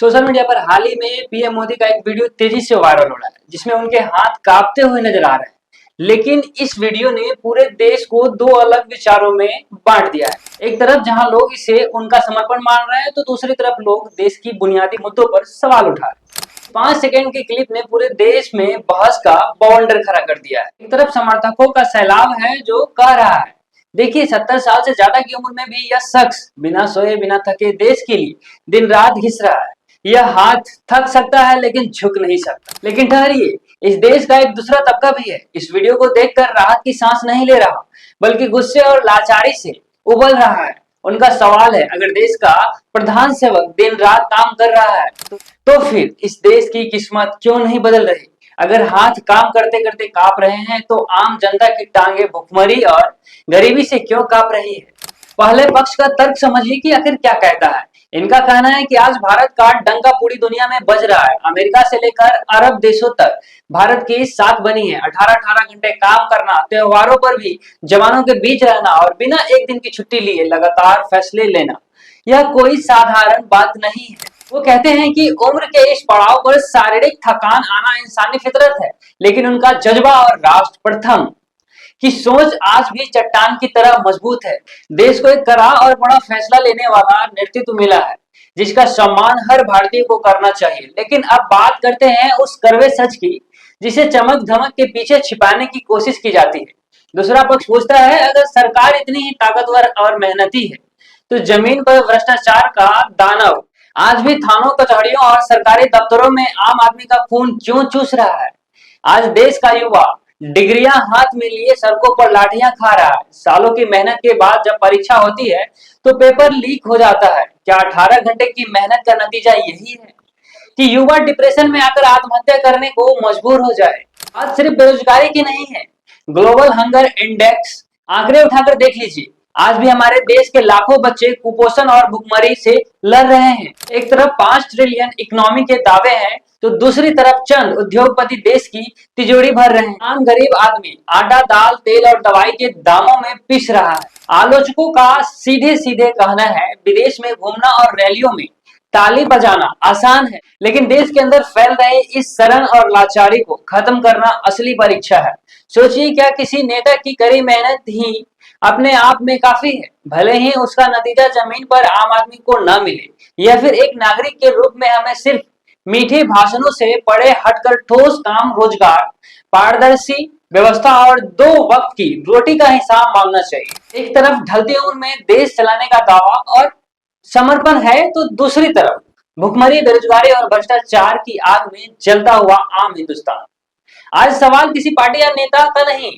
Social media पर हाल ही में PM Modi का एक वीडियो तेजी से वायरल हो रहा है जिसमें उनके हाथ कांपते हुए नजर आ रहे हैं। लेकिन इस वीडियो ने पूरे देश को दो अलग विचारों में बांट दिया है। एक तरफ जहां लोग इसे उनका समर्पण मान रहे हैं तो दूसरी तरफ लोग देश की बुनियादी मुद्दों पर सवाल उठा रहे हैं। 5 सेकंड की क्लिप ने पूरे देश में बहस का बवंडर खड़ा कर दिया है। एक तरफ समर्थकों का सैलाब है जो कह रहा है, देखिए 70 साल से ज्यादा की उम्र में भी यह शख्स बिना सोए बिना थके देश के लिए दिन रात घिस रहा है। यह हाथ थक सकता है लेकिन झुक नहीं सकता। लेकिन ठहरिए, इस देश का एक दूसरा तबका भी है। इस वीडियो को देखकर राहत की सांस नहीं ले रहा, बल्कि गुस्से और लाचारी से उबल रहा है। उनका सवाल है, अगर देश का प्रधान सेवक दिन रात काम कर रहा है तो फिर इस देश की किस्मत क्यों नहीं बदल रही? अगर हाथ काम करते करते कांप रहे हैं तो आम जनता की टांगे भुखमरी और गरीबी से क्यों कांप रही है? पहले पक्ष का तर्क समझिए कि आखिर क्या कहता है। इनका कहना है कि आज भारत का डंका पूरी दुनिया में बज रहा है। अमेरिका से लेकर अरब देशों तक भारत की साख बनी है। 18-18 घंटे काम करना, त्योहारों पर भी जवानों के बीच रहना और बिना एक दिन की छुट्टी लिए लगातार फैसले लेना, यह कोई साधारण बात नहीं है। वो कहते हैं कि उम्र के इस पड़ाव पर शारीरिक थकान आना इंसानी फितरत है, लेकिन उनका जज्बा और राष्ट्र प्रथम की सोच आज भी चट्टान की तरह मजबूत है। देश को एक कड़ा और बड़ा फैसला लेने वाला नेतृत्व मिला है जिसका सम्मान हर भारतीय को करना चाहिए। लेकिन अब बात करते हैं उस कड़वे सच की जिसे चमक धमक के पीछे छिपाने की कोशिश की जाती है। दूसरा पक्ष पूछता है, अगर सरकार इतनी ही ताकतवर और मेहनती है तो जमीन पर भ्रष्टाचार का दानव आज भी थानों, कचहरियों और सरकारी दफ्तरों में आम आदमी का खून क्यों चूस रहा है? आज देश का युवा डिग्रियां हाथ में लिए सड़कों पर लाठियां खा रहा है। सालों की मेहनत के बाद जब परीक्षा होती है तो पेपर लीक हो जाता है। क्या 18 घंटे की मेहनत का नतीजा यही है कि युवा डिप्रेशन में आकर आत्महत्या करने को मजबूर हो जाए? आज सिर्फ बेरोजगारी की नहीं है, ग्लोबल हंगर इंडेक्स आंकड़े उठाकर देख लीजिए। आज भी हमारे देश के लाखों बच्चे कुपोषण और भुखमरी से लड़ रहे हैं। एक तरफ 5 ट्रिलियन इकोनॉमी के दावे हैं तो दूसरी तरफ चंद उद्योगपति देश की तिजोरी भर रहे हैं। आम गरीब आदमी आटा, दाल, तेल और दवाई के दामों में पिस रहा है। आलोचकों का सीधे सीधे कहना है, विदेश में घूमना और रैलियों में ताली बजाना आसान है, लेकिन देश के अंदर फैल रहे इस शरण और लाचारी को खत्म करना असली परीक्षा है। सोचिए, क्या किसी नेता की कड़ी मेहनत ही अपने आप में काफी है, भले ही उसका नतीजा जमीन पर आम आदमी को न मिले, या फिर एक नागरिक के रूप में हमें सिर्फ मीठे भाषणों से परे हटकर ठोस काम, रोजगार, पारदर्शी व्यवस्था और 2 वक्त की रोटी का हिसाब मांगना चाहिए। एक तरफ ढलती उम्र में देश चलाने का दावा और समर्पण है तो दूसरी तरफ भुखमरी, बेरोजगारी और भ्रष्टाचार की आग में जलता हुआ आम हिंदुस्तान। आज सवाल किसी पार्टी या नेता का नहीं,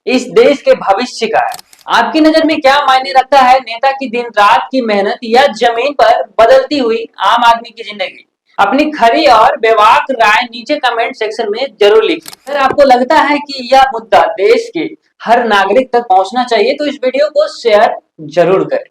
इस देश के भविष्य का है। आपकी नजर में क्या मायने रखता है, नेता की दिन रात की मेहनत या जमीन पर बदलती हुई आम आदमी की जिंदगी? अपनी खरी और बेबाक राय नीचे कमेंट सेक्शन में जरूर लिखिए। अगर आपको लगता है कि यह मुद्दा देश के हर नागरिक तक पहुंचना चाहिए तो इस वीडियो को शेयर जरूर करें।